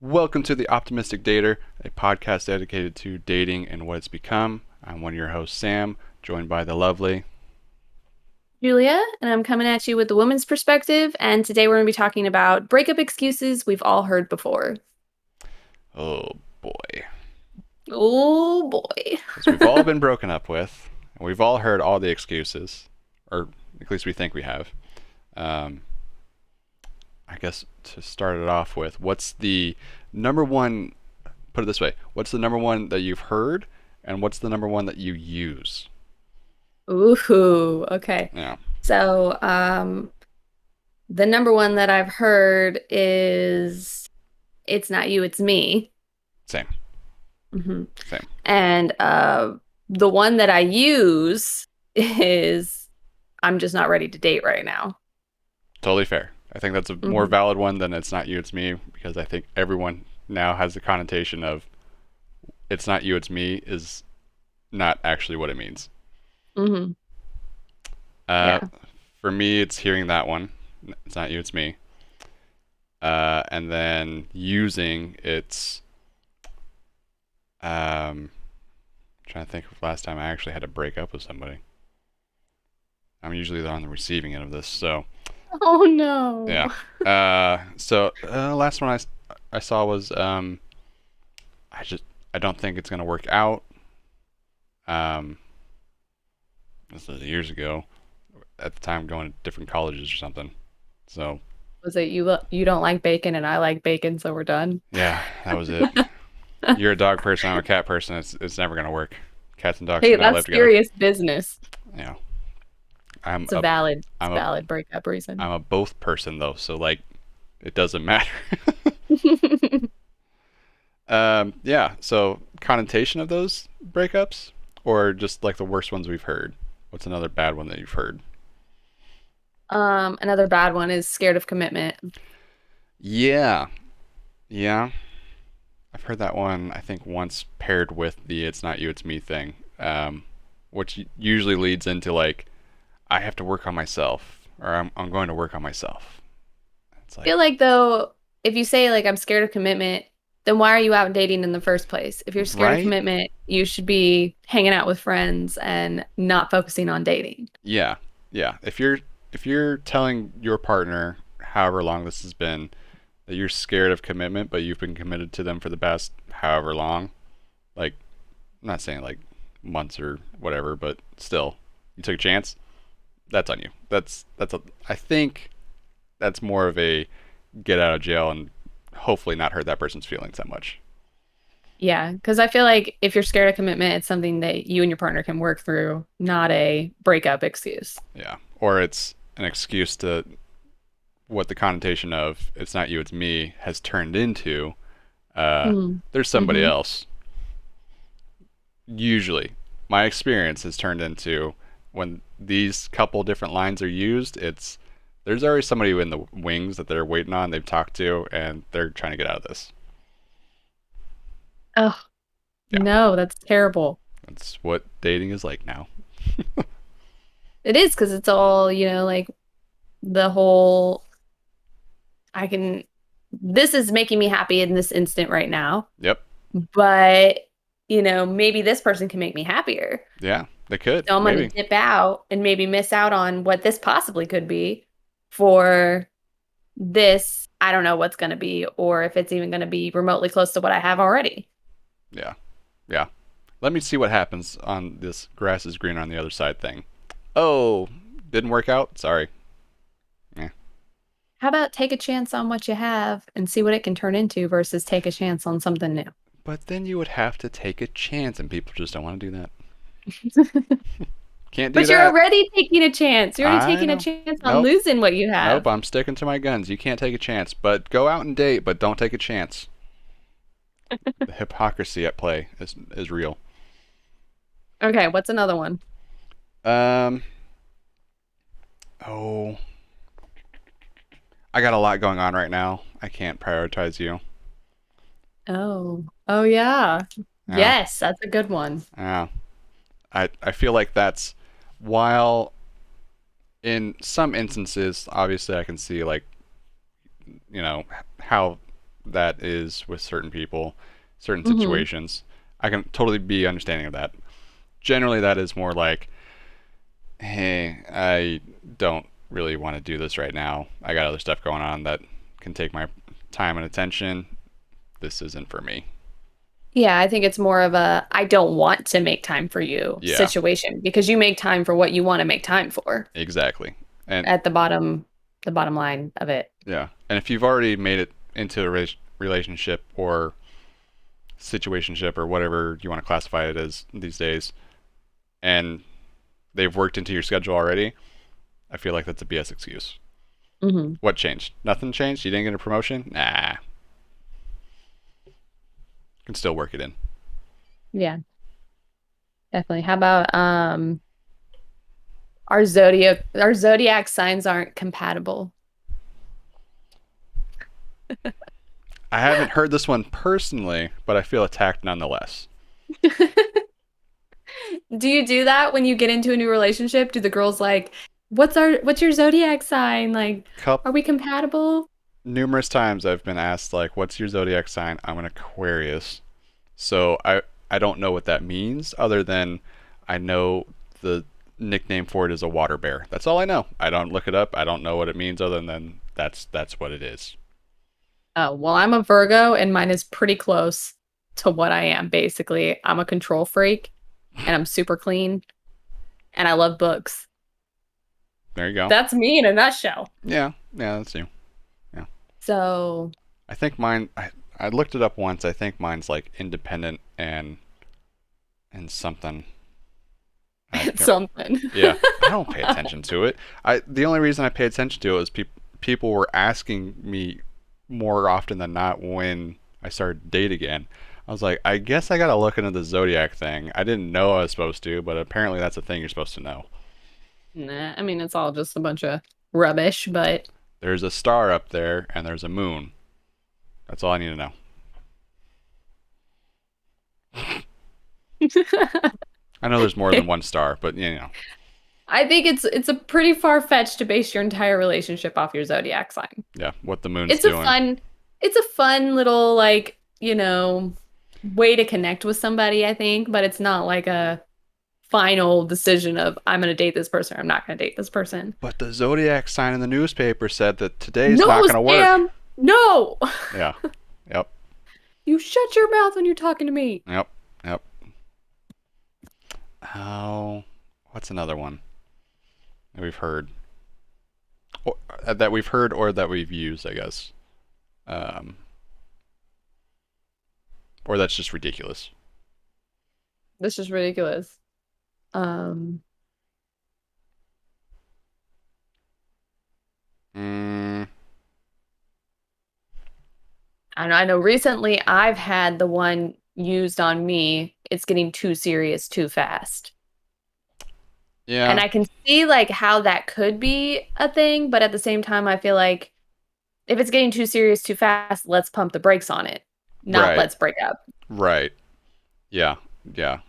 Welcome to The Optimistic Dater, a podcast dedicated to dating and what it's become. I'm one of your hosts, Sam, joined by the lovely. Julia, and I'm coming at you with the woman's perspective. And today we're going to be talking about breakup excuses we've all heard before. Oh boy. Oh boy. Because we've all been broken up with, and we've all heard all the excuses, or at least we think we have. Um, I guess to start it off with, what's the number one, put it this way, what's the number one that you've heard, and what's the number one that you use? Ooh, okay. Yeah, So, the number one that I've heard is it's not you, it's me. same, hmm same. And the one that I use is I'm just not ready to date right now. Totally fair. I think that's a more hmm valid one than it's not you, it's me, because I think everyone now has the connotation of it's not you, it's me is not actually what it means. hmm Uh, Yeah. for me, it's hearing that one. It's not you, it's me. And then using it's trying to think of last time I actually had to break up with somebody. I'm usually on the receiving end of this, so Oh no. yeah. Last one I saw was I just I don't think it's gonna work out. Um, this was years ago. At the time, going to different colleges or something. So Was it you don't like bacon and I like bacon, so we're done? yeah, that was it. You're a dog person. I'm a cat person. It's never gonna work. Cats and dogs Hey, cannot live that's together. serious business. Yeah, I'm It's a a valid, it's I'm a a valid breakup reason. I'm a both person though. So like, it doesn't matter. Yeah. So connotation of those breakups, or just like the worst ones we've heard. What's another bad one that you've heard? Another bad one is scared of commitment. Yeah, yeah. I've heard that one, I think, once paired with the "it's not you, it's me" thing, which usually leads into like, I have to work on myself, or I'm going to work on myself. It's I like, feel like though, if you say like I'm scared of commitment, then why are you out dating in the first place? If you're scared of right? commitment, you should be hanging out with friends and not focusing on dating. Yeah, yeah. If you're telling your partner, however long this has been, that you're scared of commitment, but you've been committed to them for the past however long, like, I'm not saying like months or whatever, but still, you took a chance. That's on you. That's a. I think that's more of a get out of jail and hopefully not hurt that person's feelings that much. Yeah, because I feel like if you're scared of commitment, it's something that you and your partner can work through, not a breakup excuse. Yeah. Or it's an excuse to what the connotation of "it's not you, it's me" has turned into. Uh, Mm. there's somebody hmm else. Usually, my experience has turned into when these couple different lines are used, it's there's already somebody in the wings that they're waiting on, they've talked to, and they're trying to get out of this. Oh, Yeah, no, that's terrible. that's what dating is like now. It is because it's all, like the whole I can this is making me happy in this instant right now, Yep. but maybe this person can make me happier. Yeah, they could. So I'm going to Maybe. dip out and maybe miss out on what this possibly could be for this. I don't know what's going to be or if it's even going to be remotely close to what I have already. Yeah. Yeah. Let me see what happens on this grass is greener on the other side thing. Oh, didn't work out? Sorry. Yeah. How about take a chance on what you have and see what it can turn into versus take a chance on something new? But then you would have to take a chance, and people just don't want to do that. Can't do But you're that. already taking a chance. You're already I taking a know. chance on Nope. losing what you Nope. have. I'm sticking to my guns. You can't take a chance. But go out and date, but don't take a chance. The hypocrisy at play is real. Okay, what's another one? Um. Oh, I got a lot going on right now. I can't prioritize you. Oh yeah. Yeah. Yes, that's a good one. Yeah. I feel like that's while in some instances, obviously, I can see like how that is with certain people, certain Hmm. situations. I can totally be understanding of that. Generally, that is more like, hey, I don't really want to do this right now. I got other stuff going on that can take my time and attention. This isn't for me. Yeah, I think it's more of a I don't want to make time for you Yeah, situation because you make time for what you want to make time for exactly. And at the bottom line of it. yeah, and if you've already made it into a relationship or situationship or whatever you want to classify it as these days, and they've worked into your schedule already, I feel like that's a BS excuse. Hmm. What changed? Nothing changed? You didn't get a promotion? Nah. Can still work it in. Yeah, definitely. How about our zodiac signs aren't compatible. I haven't heard this one personally, but I feel attacked nonetheless. Do you do that when you get into a new relationship? Do the girls like, what's your zodiac sign? Like, Cup are we compatible? numerous times I've been asked like, "What's your zodiac sign?" I'm an Aquarius, so I don't know what that means other than I know the nickname for it is a water bear. That's all I know. I don't look it up. I don't know what it means other than that's what it is. Oh, well, I'm a Virgo and mine is pretty close to what I am, basically. I'm a control freak and I'm super clean and I love books. There you go. That's me in a nutshell. Yeah, yeah, that's you. Yeah, So, I think mine. I looked it up once. I think mine's like independent and something. I it's can't. something. Yeah, I don't pay attention to it. I the only reason I pay attention to it is people were asking me more often than not when I started to date again. I was like, I guess I gotta look into the zodiac thing. I didn't know I was supposed to, but apparently that's a thing you're supposed to know. Nah, I mean, it's all just a bunch of rubbish, but There's a star up there and there's a moon. That's all I need to know. I know there's more than one star, but you know, I think it's a pretty far-fetched to base your entire relationship off your zodiac sign. yeah, what the moon's It's a doing. fun it's a fun little like, way to connect with somebody, I think, but it's not like a final decision of I'm gonna date this person or I'm not gonna date this person. But the zodiac sign in the newspaper said that today's not No, gonna work. Sam! No! Yeah. Yep. You shut your mouth when you're talking to me. Yep. Yep. Oh, what's another one that we've heard? Or, that we've heard or that we've used, I guess. Um, or that's just ridiculous. This is ridiculous. Um, Mm, I know recently I've had the one used on me. It's getting too serious too fast. And yeah. I can see like how that could be a thing, but at the same time, I feel like if it's getting too serious too fast, let's pump the brakes on it, not Right. let's break up. Right. Yeah. Yeah.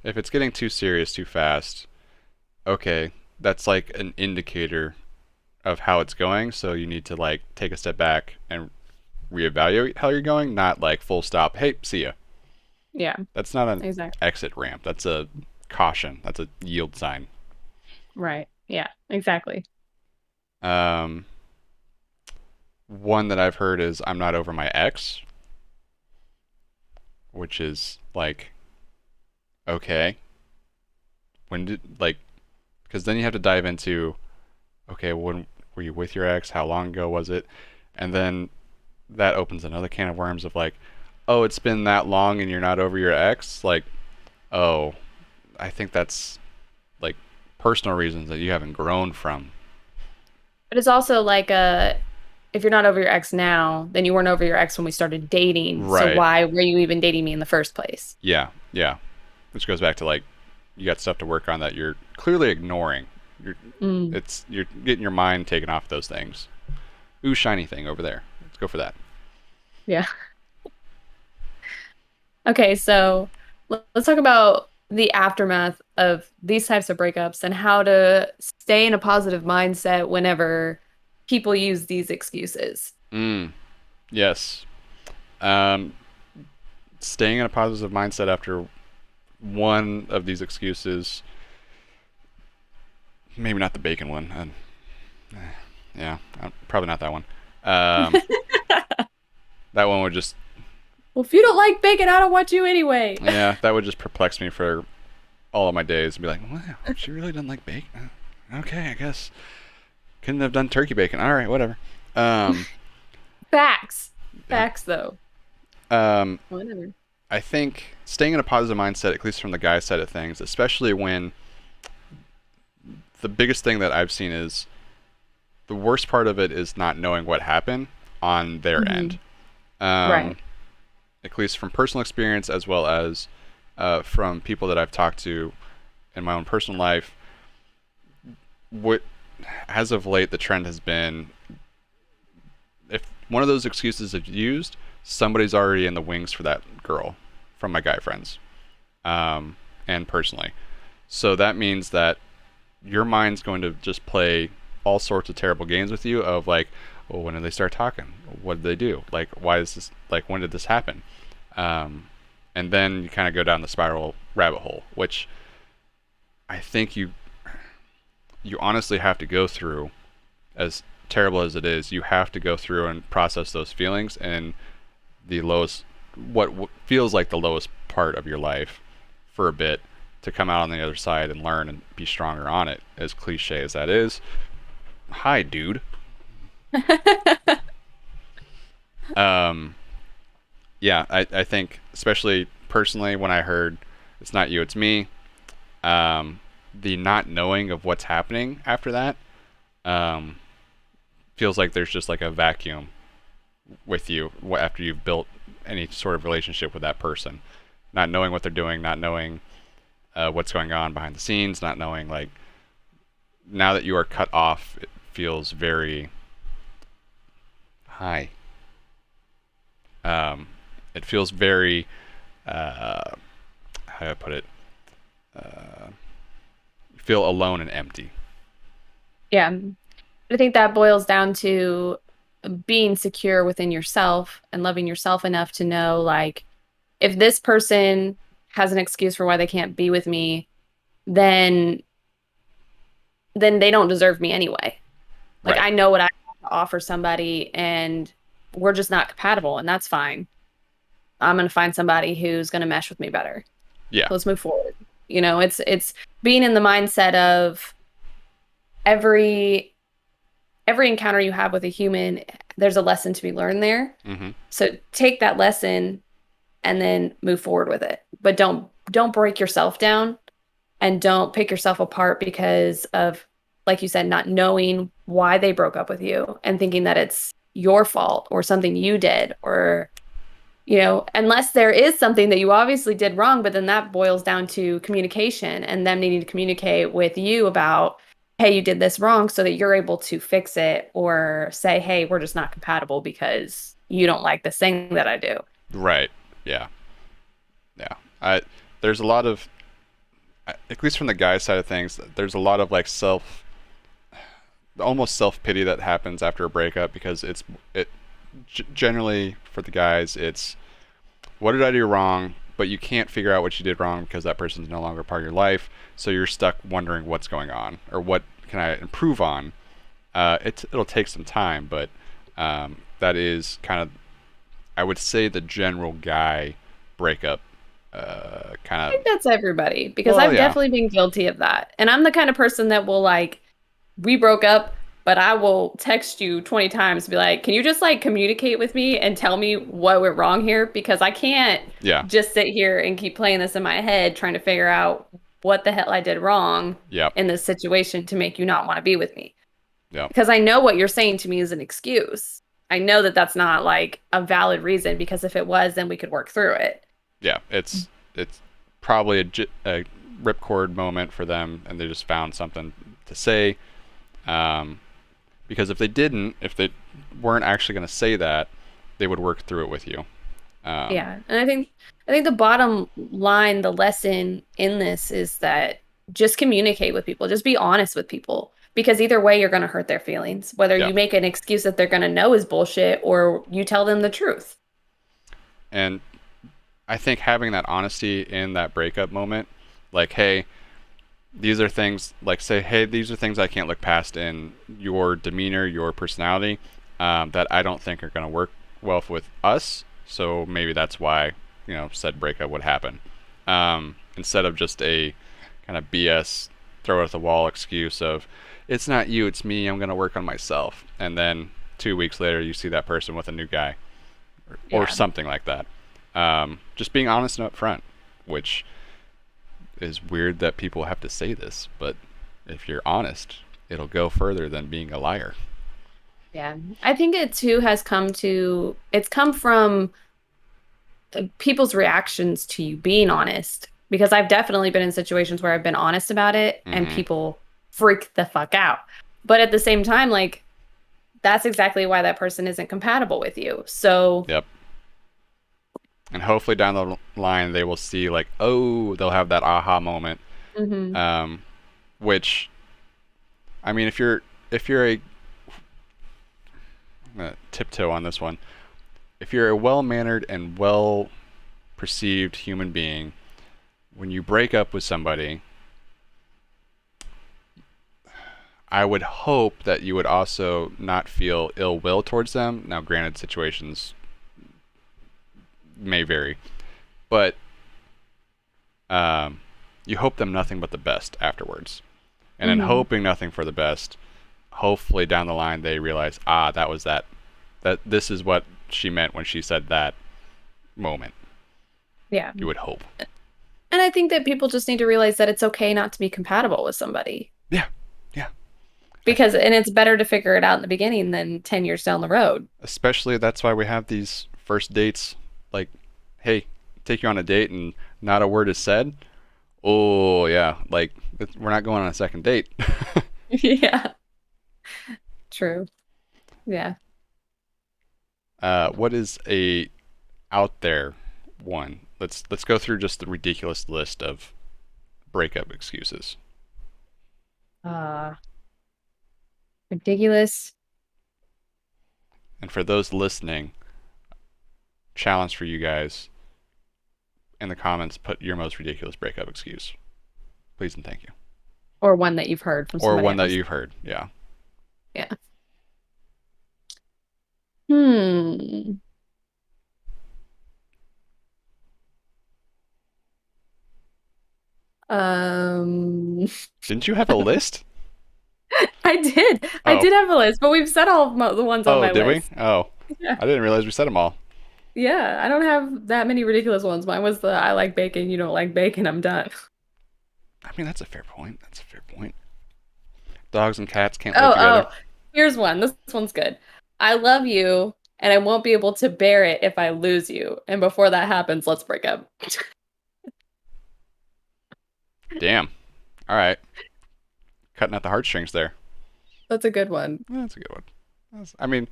If it's getting too serious too fast, okay, that's like an indicator of how it's going. So you need to like take a step back and reevaluate how you're going, not like full stop. Hey, see ya. Yeah, That's not an exactly. exit ramp. That's a caution. That's a yield sign. Right. Yeah, exactly. Um, one that I've heard is I'm not over my ex, which is like, okay, when did, like, because then you have to dive into, okay, when were you with your ex? How long ago was it? And then that opens another can of worms of like, oh, it's been that long and you're not over your ex? Like, oh, I think that's like personal reasons that you haven't grown from. But it's also like if you're not over your ex now, then you weren't over your ex when we started dating. So Right. why were you even dating me in the first place? Yeah. Yeah. Which goes back to like, you got stuff to work on that you're clearly ignoring. You're Mm, you're getting your mind taken off those things. Ooh, shiny thing over there. Let's go for that. yeah. Okay, so let's talk about the aftermath of these types of breakups and how to stay in a positive mindset whenever people use these excuses. Mm. Yes. Um, Staying in a positive mindset after one of these excuses, maybe not the bacon one. Yeah, probably not that one. Um, that one would just, Well, if you don't like bacon, I don't want you anyway. yeah, that would just perplex me for all of my days and be like, wow, she really doesn't like bacon. Okay, I guess couldn't have done turkey bacon. All right, whatever. Um, Facts. yeah. Facts, though. Um, Whatever. I think staying in a positive mindset, at least from the guy's side of things, especially when the biggest thing that I've seen is the worst part of it is not knowing what happened on their Hmm. end. Um, Right. at least from personal experience as well as from people that I've talked to in my own personal life. What as of late the trend has been, if one of those excuses is used, somebody's already in the wings for that girl from my guy friends, um, and personally. So that means that your mind's going to just play all sorts of terrible games with you of like, well, when did they start talking? What did they do? Like, why is this? Like, when did this happen? Um, and then you kind of go down the spiral rabbit hole, which I think you honestly have to go through. As terrible as it is, you have to go through and process those feelings and the lowest, what feels like the lowest part of your life for a bit to come out on the other side and learn and be stronger on it. As cliche as that is, hi, dude. Um, yeah, I think especially personally when I heard it's not you, it's me. The not knowing of what's happening after that um, feels like there's just like a vacuum with you after you've built any sort of relationship with that person. Not knowing what they're doing, not knowing what's going on behind the scenes, not knowing like now that you are cut off, it feels very high. Um, it feels very how do I put it? Feel alone and empty. Yeah. I think that boils down to being secure within yourself and loving yourself enough to know, like, if this person has an excuse for why they can't be with me, then they don't deserve me anyway. Like, Right. I know what I have to offer somebody, and we're just not compatible, and that's fine. I'm gonna find somebody who's gonna mesh with me better. Yeah. So let's move forward. It's being in the mindset of every every encounter you have with a human, there's a lesson to be learned there. Mm-hmm. So take that lesson and then move forward with it. But don't break yourself down and don't pick yourself apart because of, like you said, not knowing why they broke up with you and thinking that it's your fault or something you did, or unless there is something that you obviously did wrong, but then that boils down to communication and them needing to communicate with you about, hey, you did this wrong, so that you're able to fix it or say, hey, we're just not compatible because you don't like this thing that I do. Right. Yeah. Yeah. I there's a lot of, at least from the guy side of things, there's a lot of like almost self pity that happens after a breakup because it generally for the guys it's what did I do wrong, but you can't figure out what you did wrong because that person's no longer part of your life, so you're stuck wondering what's going on or what can I improve on. It'll take some time, but that is kind of, I would say, the general guy breakup kind I of. think that's everybody because Well, I've yeah, definitely been guilty of that. And I'm the kind of person that will, like, we broke up, but I will text you 20 times and be like, can you just like communicate with me and tell me what went wrong here? Because I can't yeah, just sit here and keep playing this in my head trying to figure out what the hell I did wrong yep, in this situation to make you not want to be with me. yep, Because I know what you're saying to me is an excuse. I know that that's not like a valid reason, because if it was, then we could work through it. yeah. It's probably a ripcord moment for them, and they just found something to say. Um, because if they weren't actually going to say that, they would work through it with you. Um, Yeah. And I think the bottom line, the lesson in this is that just communicate with people. Just be honest with people. Because either way, you're going to hurt their feelings. Whether yeah, you make an excuse that they're going to know is bullshit or you tell them the truth. And I think having that honesty in that breakup moment, like, hey, these are things, like, say, hey, these are things I can't look past in your demeanor, your personality, that I don't think are going to work well with us. So maybe that's why, said breakup would happen. Instead of just a kind of BS, throw it at the wall excuse of, it's not you, it's me, I'm going to work on myself. And then 2 weeks later, you see that person with a new guy or Yeah. something like that. Just being honest and upfront, which is weird that people have to say this, but if you're honest, it'll go further than being a liar. Yeah. I think it too it's come from people's reactions to you being honest. Because I've definitely been in situations where I've been honest about it and Mm-hmm. people freak the fuck out. But at the same time, like, that's exactly why that person isn't compatible with you. So, Yep. And hopefully down the line they will see, like, oh, they'll have that aha moment. mhm, Um, which, I mean, if you're a tiptoe on this one, if you're a well mannered and well perceived human being, when you break up with somebody, I would hope that you would also not feel ill will towards them. Now, granted, situations may vary, but um, you hope them nothing but the best afterwards. And in mhm. hoping nothing for the best, hopefully down the line they realize, that was that this is what she meant when she said that moment. Yeah. You would hope. And I think that people just need to realize that it's okay not to be compatible with somebody Yeah, yeah. and it's better to figure it out in the beginning than 10 years down the road. Especially that's why we have these first dates. Like, hey, take you on a date and not a word is said. Oh yeah, like we're not going on a second date. Yeah, true. Yeah. What is a out there one? Let's go through just the ridiculous list of breakup excuses. Uh, ridiculous. And for those listening, challenge for you guys in the comments, put your most ridiculous breakup excuse, please and thank you, Or one that you've heard from or somebody one that else. you've heard. Yeah. Yeah. Hmm. Um, Didn't you have a list? I did. I Oh, did have a list, but we've said all of the ones on oh, my did we? list. Oh, Yeah. I didn't realize we said them all. Yeah. I don't have that many ridiculous ones. Mine was the I like bacon, you don't like bacon, I'm done. I mean, that's a fair point. That's a fair point. Dogs and cats can't live Oh, together. here's one. This one's good. I love you, and I won't be able to bear it if I lose you. And before that happens, let's break up. Damn. All right, cutting at the heartstrings there. That's a good one. That's a good one. I mean,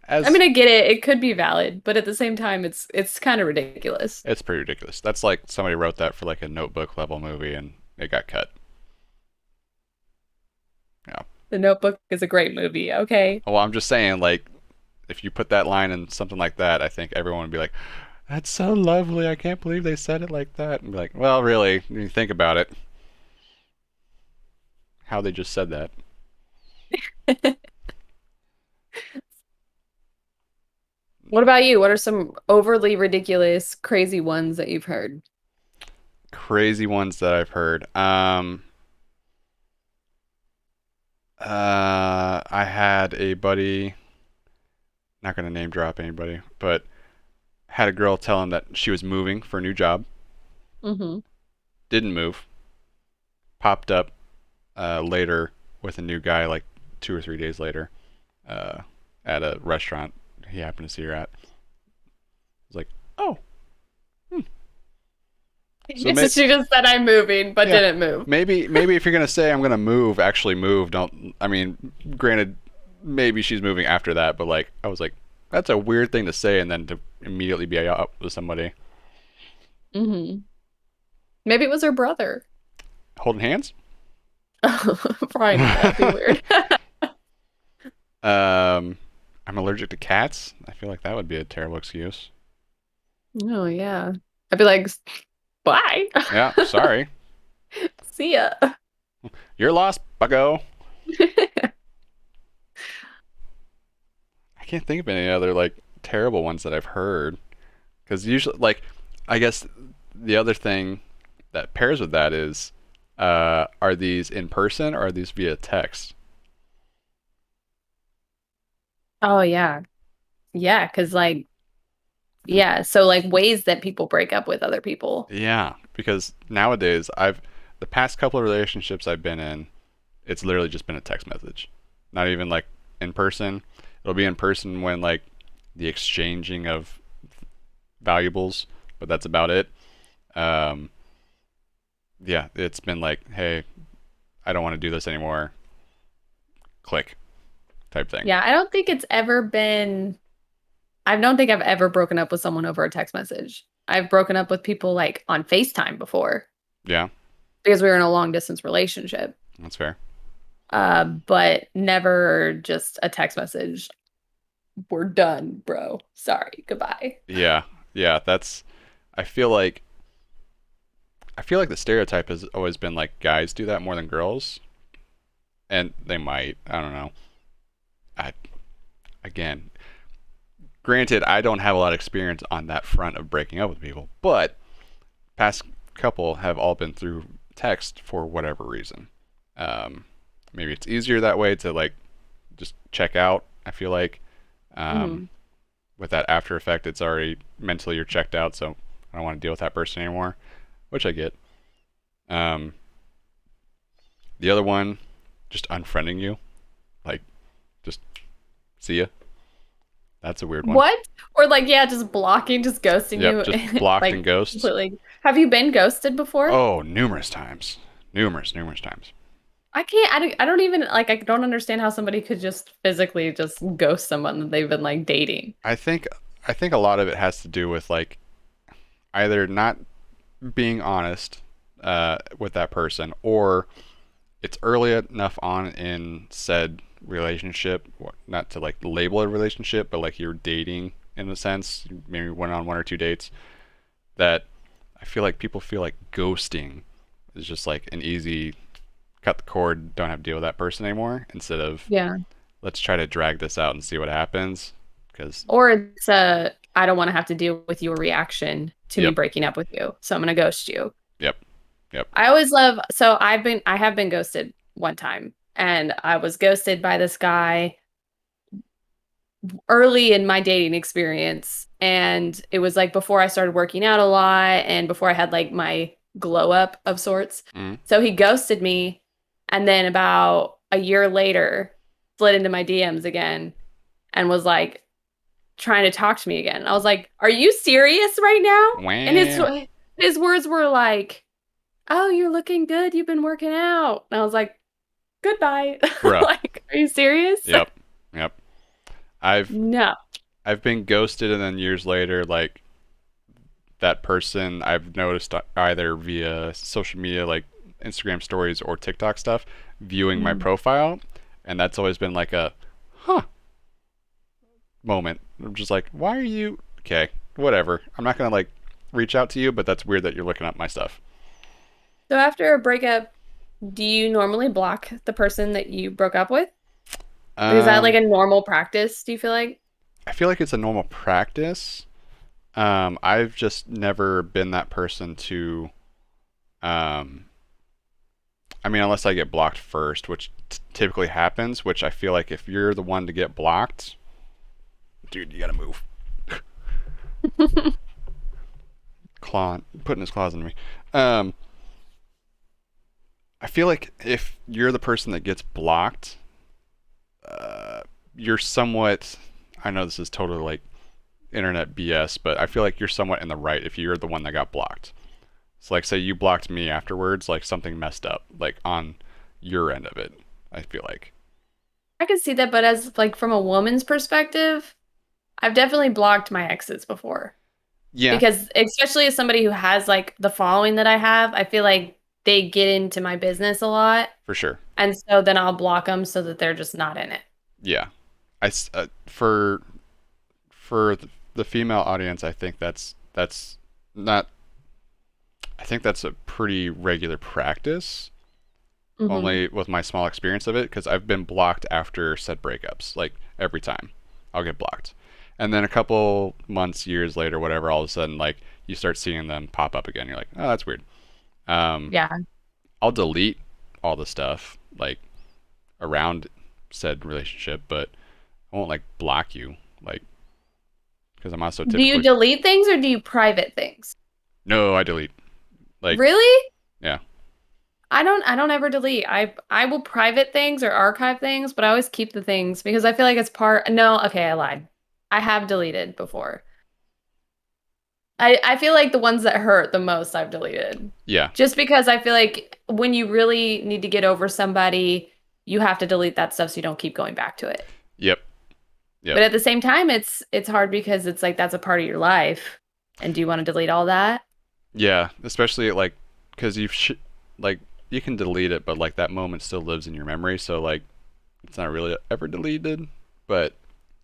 I as mean, I get it. It could be valid, but at the same time, it's kind of ridiculous. it's pretty ridiculous. That's like somebody wrote that for like a Notebook level movie and it got cut. Yeah. The Notebook is a great movie. Okay. Well, I'm just saying, like, if you put that line in something like that, I think everyone would be like, "That's so lovely. I can't believe they said it like that." And be like, "Well, really, when you think about it, how they just said that." What about you? What are some overly ridiculous, crazy ones that you've heard? Crazy ones that I've heard. I had a buddy, not gonna name drop anybody, but had a girl tell him that she was moving for a new job. Mm-hmm. Didn't move. Popped up later with a new guy, like 2 or 3 days later, uh, at a restaurant he happened to see her at. I was like, oh, hmm. So So may- she just said I'm moving, but yeah, didn't move. maybe if you're gonna say I'm gonna move, actually move. Don't. I mean, granted, maybe she's moving after that, but like I was like, that's a weird thing to say, and then to immediately be out with somebody Mm-hmm. Maybe it was her brother. holding hands. Probably not. That'd be weird. I'm allergic to cats. I feel like that would be a terrible excuse. Oh yeah. I'd be like, bye. Yeah, sorry. See ya. You're lost, bucko. I can't think of any other like terrible ones that I've heard. Because usually, like, I guess the other thing that pairs with that is, are these in person or are these via text? Oh yeah. Yeah, because like yeah, so like ways that people break up with other people. Yeah, because nowadays the past couple of relationships I've been in, it's literally just been a text message, not even like in person. It'll be in person when like the exchanging of valuables, but that's about it. Um, yeah, it's been like, hey, I don't want to do this anymore. Click type thing. Yeah, I don't think I've ever broken up with someone over a text message. I've broken up with people like on FaceTime before Yeah, because we were in a long distance relationship. that's fair. But never just a text message. We're done, bro. Sorry, goodbye. Yeah, yeah, that's. I I feel like the stereotype has always been like guys do that more than girls, and they might. I don't know. I again, granted, I don't have a lot of experience on that front of breaking up with people, but past couple have all been through text for whatever reason. Um, Maybe it's easier that way to like just check out. I feel like um, Mhm. with that after effect, it's already mentally you're checked out, so I don't want to deal with that person anymore, which I get. Um, the other one, just unfriending you, like just see ya. That's a weird one. What? Or like, yeah, just blocking, just ghosting Yep, you, just blocked and like ghosts. completely. Have you been ghosted before? Oh, numerous times, numerous times. I can't, I don't even like, I don't understand how somebody could just physically just ghost someone that they've been like dating. I think I think a lot of it has to do with like either not being honest with that person, or it's early enough on in said relationship, not to like label a relationship, but like you're dating in a sense, maybe went on one or two dates, that I feel like people feel like ghosting is just like an easy cut the cord, don't have to deal with that person anymore, instead of Yeah. let's try to drag this out and see what happens. Because, Or it's I don't want to have to deal with your reaction to me yep, breaking up with you, so I'm gonna ghost you. yep, yep. I always love, so I have been ghosted one time, and I was ghosted by this guy early in my dating experience. And it was like before I started working out a lot and before I had like my glow up of sorts. Mm, So he ghosted me. And then about a year later, slid into my DMs again and was like trying to talk to me again. I was like, "Are you serious right now?" And wham, his words were like, "Oh, you're looking good. You've been working out." And I was like, "Goodbye." bruh. Like, are you serious? Yep, yep. I've No. I've been ghosted, and then years later, like that person I've noticed either via social media, like Instagram stories or TikTok stuff, viewing my Mm. profile, and that's always been like a huh moment. I'm just like, why are you okay? Whatever. I'm not gonna like reach out to you, but that's weird that you're looking up my stuff. So after a breakup, do you normally block the person that you broke up with? Like, is that like Um, a normal practice, do you feel like? I feel like it's a normal practice. I've just never been that person to um, I mean, unless I get blocked first, which typically happens, which I feel like if you're the one to get blocked, dude, you gotta move. Claw, putting his claws into me. Um, I feel like if you're the person that gets blocked, uh, you're somewhat. I know this is totally like internet BS, but I feel like you're somewhat in the right if you're the one that got blocked. So, like, say you blocked me afterwards, like something messed up, like on your end of it. I feel like. I can see that, but as like from a woman's perspective, I've definitely blocked my exes before. Yeah, Because especially as somebody who has like the following that I have, I feel like they get into my business a lot. for sure. And so then I'll block them so that they're just not in it. Yeah, for the female audience, I think that's that's not. I think that's a pretty regular practice. Mm-hmm. Only with my small experience of it, because I've been blocked after said breakups. Like every time, I'll get blocked, and then a couple months, years later, whatever, all of a sudden, like you start seeing them pop up again. You're like, oh, that's weird. Um, Yeah. I'll delete all the stuff like around said relationship, but I won't like block you, like because I'm also Do you typically delete things or do you private things? no, I delete. Like Really? yeah, I don't ever delete. I will private things or archive things, but I always keep the things because I feel like it's part. No, okay, I lied. I have deleted before. I feel like the ones that hurt the most I've deleted. yeah, Just because I feel like when you really need to get over somebody, you have to delete that stuff so you don't keep going back to it. yep, yep, But at the same time, it's hard because it's like that's a part of your life. And do you want to delete all that? yeah. Especially like because like you can delete it, but like that moment still lives in your memory, so like it's not really ever deleted, but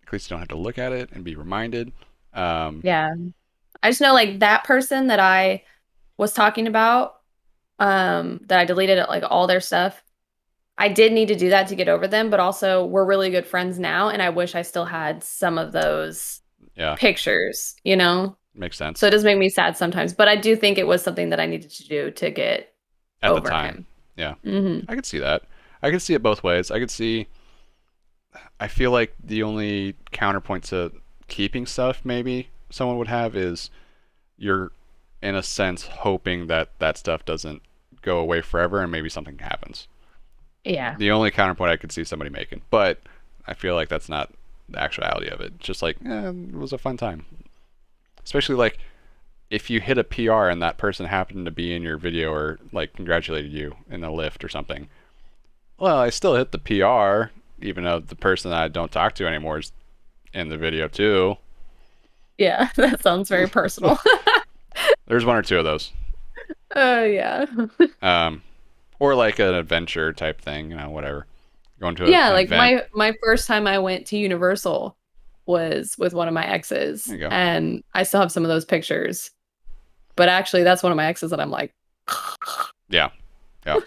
at least you don't have to look at it and be reminded. Um, Yeah. I just know like that person that I was talking about, that I deleted like all their stuff. I did need to do that to get over them, but also we're really good friends now, and I wish I still had some of those yeah, pictures, you know? makes So it sense does make me sad sometimes, but I do think it was something that I needed to do to get at the over time. him. Yeah, Hmm. I could see that. I could see it both ways. I could see. I feel like the only counterpoint to keeping stuff maybe someone would have is you're in a sense hoping that that stuff doesn't go away forever and maybe something happens. Yeah. The only counterpoint I could see somebody making, but I feel like that's not the actuality of it. Just like it was a fun time, especially like if you hit a PR and that person happened to be in your video or like congratulated you in a lift or something. Well, I still hit the PR, even though the person that I don't talk to anymore is in the video too. Yeah, that sounds very personal. There's one or two of those. Oh, yeah. Um, or like an adventure type thing, whatever. Going to Yeah, an like event. my first time I went to Universal was with one of my exes, There you go. and I still have some of those pictures. But actually, that's one of my exes that I'm like, Yeah, yeah.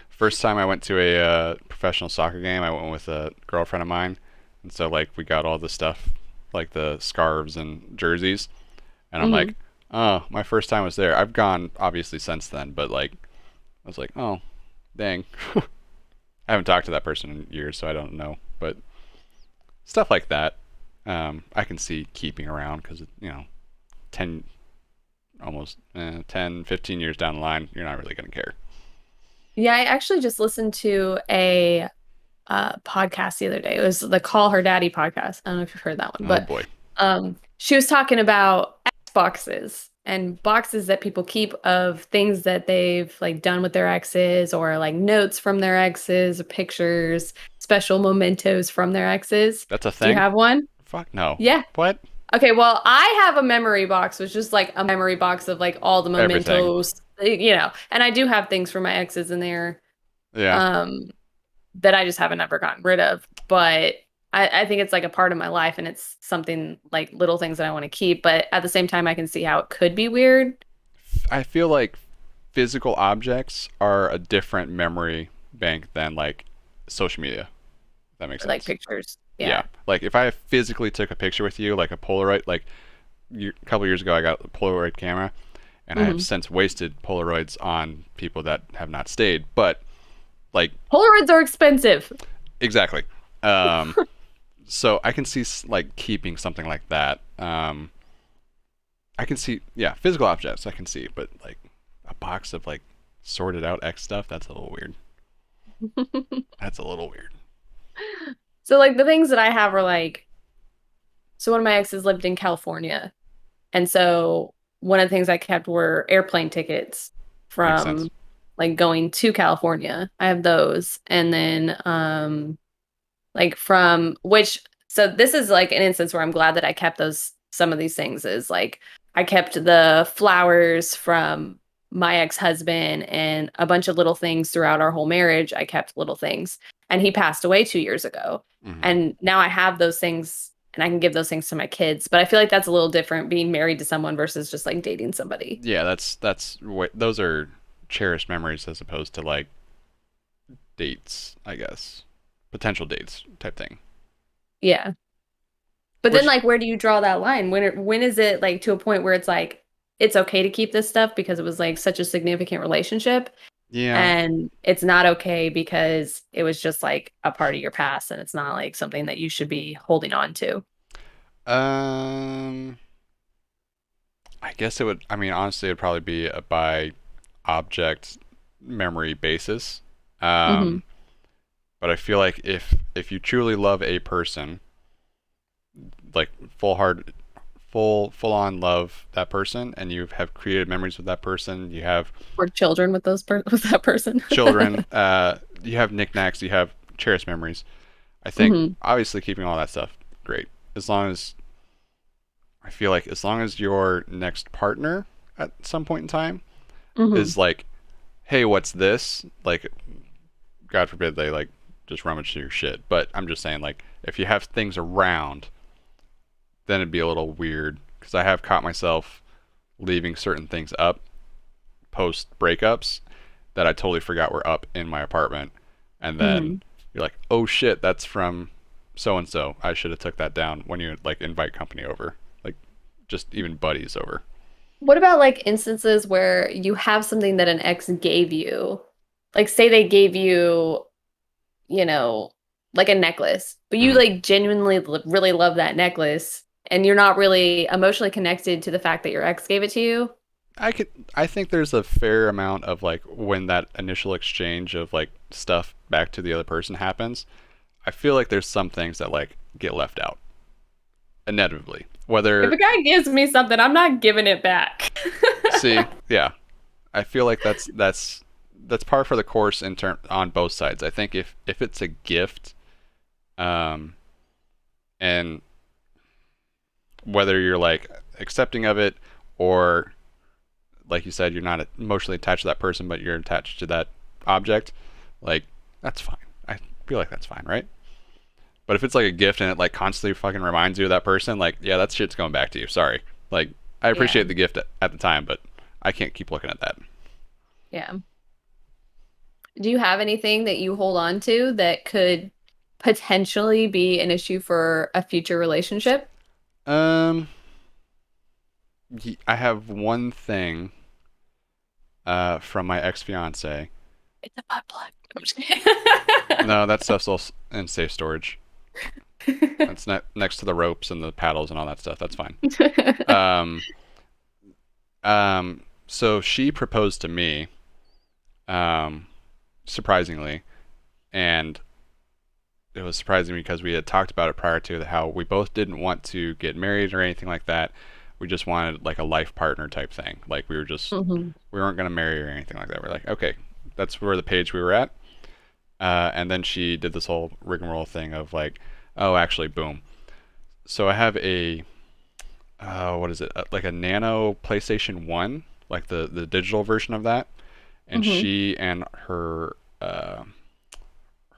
First time I went to a professional soccer game, I went with a girlfriend of mine, and so like we got all the stuff, like the scarves and jerseys, and I'm mhm. like, oh, my first time was there. I've gone obviously since then, but like I was like, oh, dang. I haven't talked to that person in years, so I don't know. But stuff like that, I can see keeping around because 10, almost 10, 15 years down the line, you're not really gonna care. Yeah, I actually just listened to a podcast the other day. It was the Call Her Daddy podcast. I don't know if you've heard that one, Oh but boy. she was talking about boxes and boxes that people keep of things that they've like done with their exes or like notes from their exes, or pictures, special mementos from their exes. That's a Do you thing? have one? Fuck no. Yeah. What? Okay, well, I have a memory box, which is just like a memory box of like all the Everything. mementos, and I do have things for my exes in there. Yeah. Um, that I just haven't ever gotten rid of. But I think it's like a part of my life and it's something like little things that I want to keep. But at the same time, I can see how it could be weird. I feel like physical objects are a different memory bank than like social media. If that makes Like sense. pictures. Yeah. Yeah. Like if I physically took a picture with you, like a Polaroid, like a couple years ago, I got a Polaroid camera, and I have Hmm. since wasted Polaroids on people that have not stayed. But like Polaroids are expensive. exactly. Um, so I can see like keeping something like that. I can see, yeah, physical objects I can see, but like a box of like sorted out X stuff, that's a little weird. That's a little weird. So like the things that I have are like, so one of my exes lived in California. And so one of the things I kept were airplane tickets Makes sense. from like going to California. I have those. And then like from which so this is like an instance where I'm glad that I kept those some of these things is like I kept the flowers from my ex-husband and a bunch of little things throughout our whole marriage. I kept little things and he passed away 2 years ago. Hmm. And now I have those things and I can give those things to my kids. But I feel like that's a little different being married to someone versus just like dating somebody. Yeah, that's what those are cherished memories as opposed to like dates, I guess. Potential dates type thing. Yeah. But then Which like where do you draw that line? When is it like to a point where it's like it's okay to keep this stuff because it was like such a significant relationship yeah. and it's not okay because it was just like a part of your past and it's not like something that you should be holding on to. Um I guess it would I mean honestly it'd probably be a by object memory basis. Hmm. Um but I feel like if you truly love a person, like full on love that person and you have created memories with that person, you have Or children with with that person. children, you have knickknacks, you have cherished memories. I think Hmm. obviously keeping all that stuff great. As long as I feel like as long as your next partner at some point in time Hmm. is like, hey, what's this? Like, God forbid they like just rummage through your shit. But I'm just saying, like, if you have things around, then it'd be a little weird because I have caught myself leaving certain things up post breakups that I totally forgot were up in my apartment, and then Hmm. you're like, oh shit, that's from so and so. I should have took that down when you like invite company over, like just even buddies over. What about like instances where you have something that an ex gave you? Like say they gave you, you know, like a necklace, but you Mm-hmm. like genuinely really love that necklace and you're not really emotionally connected to the fact that your ex gave it to you. I could. I think there's a fair amount of like when that initial exchange of like stuff back to the other person happens. I feel like there's some things that like get left out inevitably. If Whether a guy gives me something, I'm not giving it back. see, yeah, I feel like that's par for the course in term on both sides. I think if it's a gift, um, and whether you're like accepting of it or like you said, you're not emotionally attached to that person, but you're attached to that object, like that's fine. I feel like that's fine, right? But if it's like a gift and it like constantly fucking reminds you of that person, like yeah, that shit's going back to you. Sorry. Like I Yeah. appreciate the gift at the time, but I can't keep looking at that. Yeah. Do you have anything that you hold on to that could potentially be an issue for a future relationship? Um, I have one thing from my ex fiance. It's a butt plug. I'm just kidding. No, that stuff's all in safe storage. That's next to the ropes and the paddles and all that stuff. That's fine. Um, so she proposed to me, um, surprisingly, and it was surprising because we had talked about it prior to how we both didn't want to get married or anything like that. We just wanted like a life partner type thing. Like Hmm. we weren't gonna marry or anything like that. We're like, okay, that's where the page we were at. And then she did this whole rigmarole thing of like, oh, actually, boom. So I have a what is it? Like a Nano PlayStation One, like the digital version of that. And Hmm. she and uh,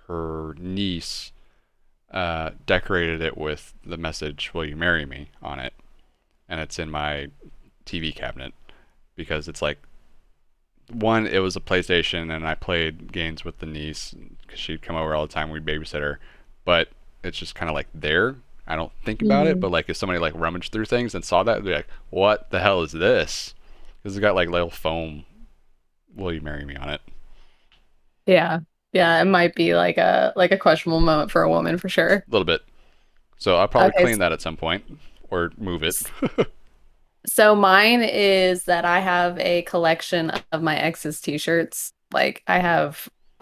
her niece decorated it with the message "Will you marry me?" on it, and it's in my TV cabinet because it's like one, it was a PlayStation, and I played games with the niece because she'd come over all the time. We'd babysit her, but it's just kind of like there. I don't think about it, Hmm. but like if somebody like rummaged through things and saw that, they'd be like, "What the hell is this?" Because it's got like little foam "Will you marry me?" on it. Yeah. Yeah, it might be like a questionable moment for a woman for sure. A little bit. So I'll probably Okay. clean that at some point or move it. So mine is that I have a collection of my ex's t-shirts. Like I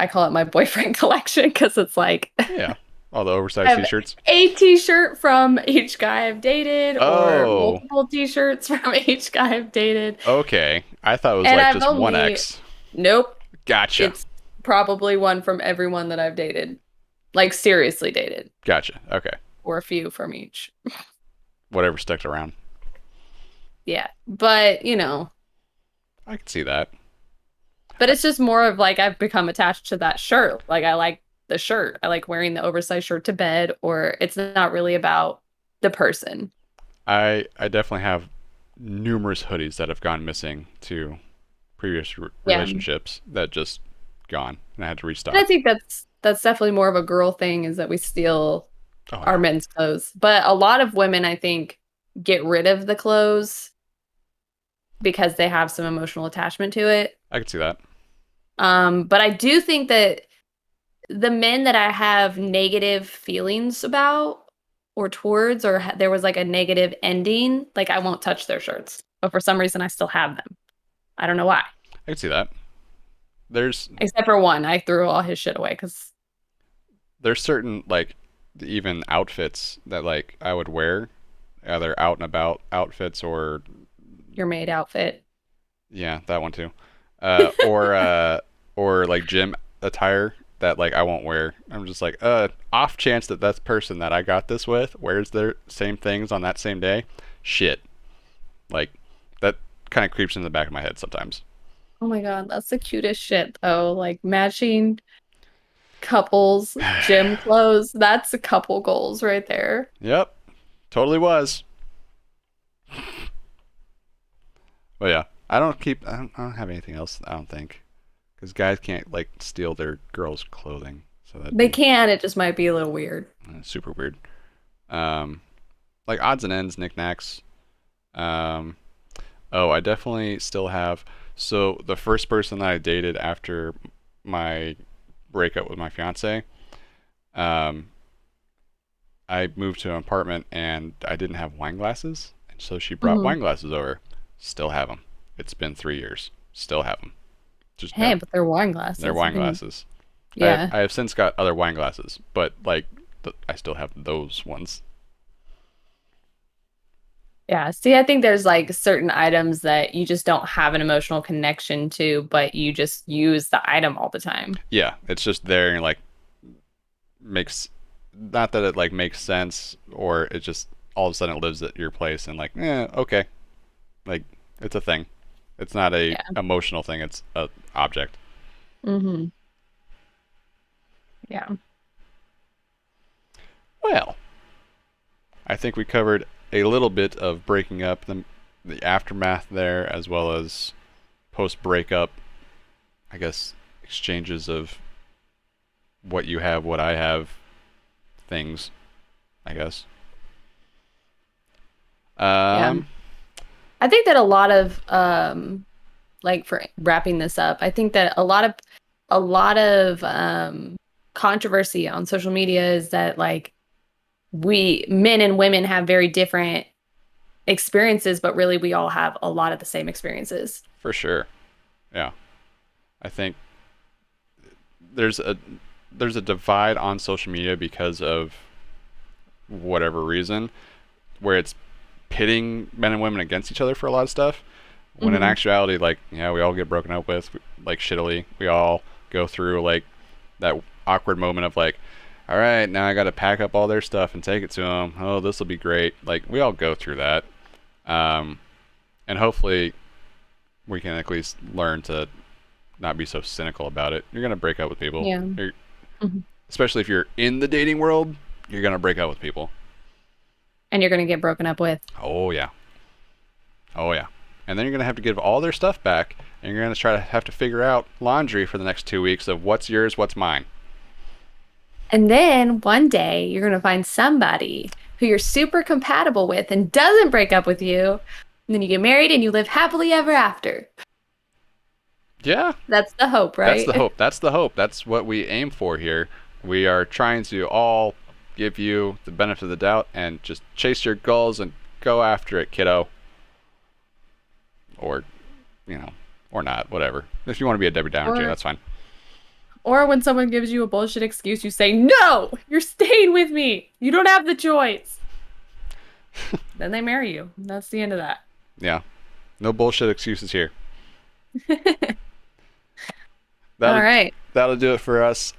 call it my boyfriend collection because it's like Yeah, all the oversized I have t-shirts. a t-shirt from each guy I've dated or Oh, multiple t-shirts from each guy I've dated. okay. I thought it was And like I've just one only, X. nope, Gotcha. it's probably one from everyone that I've dated. Like seriously dated, Gotcha. Okay. or a few from each. Whatever stuck around. Yeah. But, I can see that. but it's just more of like I've become attached to that shirt. Like I like the shirt. I like wearing the oversized shirt to bed, or it's not really about. the person. I definitely have numerous hoodies that have gone missing to previous Yeah. relationships that just gone, and I had to And I restock. think that's definitely more of a girl thing is that we steal Oh our yeah, men's clothes. But a lot of women, I think, get rid of the clothes because they have some emotional attachment to it. I could see that. But I do think that the men that I have negative feelings about or towards, or there was like a negative ending, like I won't touch their shirts. But for some reason, I still have them. I don't know why. I could see that. There's Except for one, I threw all his shit away because there's certain like even outfits that like I would wear, either out and about outfits or your maid outfit. yeah, that one too, or like gym attire that like I won't wear. I'm just like off chance that that person that I got this with wears their same things on that same day. Shit, like that kind of creeps in the back of my head sometimes. Oh my God, that's the cutest shit though. Like matching couples gym clothes. That's a couple goals right there. Yep, totally was. But yeah, I don't have anything else. I don't think because guys can't like steal their girls' clothing, so that'd They be can, it just might be a little weird. super weird. Um, like odds and ends, knickknacks. Um, oh, I definitely still have. So the first person that I dated after my breakup with my fiance, um, I moved to an apartment and I didn't have wine glasses, and so she brought Hmm. wine glasses over. Still have them. It's been 3 years. Still have them. Just Hey, don't. but they're wine They're glasses. You wine can, glasses. yeah. I have since got other wine glasses, but like I still have those ones. Yeah. See, I think there's like certain items that you just don't have an emotional connection to, but you just use the item all the time. Yeah, it's just there and like makes not that it like makes sense or it just all of a sudden it lives at your place and like okay, like it's a thing. It's not a Yeah. emotional thing. It's a object. Hmm. Yeah. Well, I think we covered a little bit of breaking up, the aftermath there, as well as post breakup. I guess exchanges of what you have, what I have, things. I guess. Yeah. Um, I think that a lot of like for wrapping this up, I think that a lot of controversy on social media is that like we men and women have very different experiences, but really we all have a lot of the same experiences. for sure. Yeah, I think there's a there's a divide on social media because of whatever reason where it's pitting men and women against each other for a lot of stuff. When in Hmm. actuality, like yeah, we all get broken up with like shittily. We all go through like that awkward moment of like, all right, now I got to pack up all their stuff and take it to them. Oh, this will be great. Like we all go through that, um, and hopefully we can at least learn to not be so cynical about it. You're gonna break up with people, Yeah. Hmm. especially if you're in the dating world. You're gonna break up with people. And you're going to get broken up with. Oh yeah, oh yeah. And then you're gonna have to give all their stuff back, and you're gonna try to have to figure out laundry for the next 2 weeks of what's yours, what's mine. And then one day you're going to find somebody who you're super compatible with and doesn't break up with you. And then you get married and you live happily ever after. Yeah, That's the hope, that's the right? hope. That's the hope. That's what we aim for here. We are trying to all give you the benefit of the doubt and just chase your goals and go after it, kiddo. Or, you know, or not, whatever. If you want to be a Debbie Downer too, Or that's fine. or when someone gives you a bullshit excuse, you say, "No, you're staying with me. You don't have the choice." Then they marry you. That's the end of that. Yeah, no bullshit excuses here. All That'll right. that'll do it for us.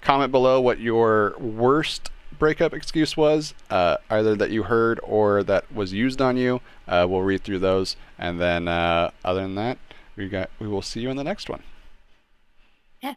Comment below what your worst breakup excuse was, either that you heard or that was used on you. We'll read through those, and then other than that, we will see you in the next one. Yeah.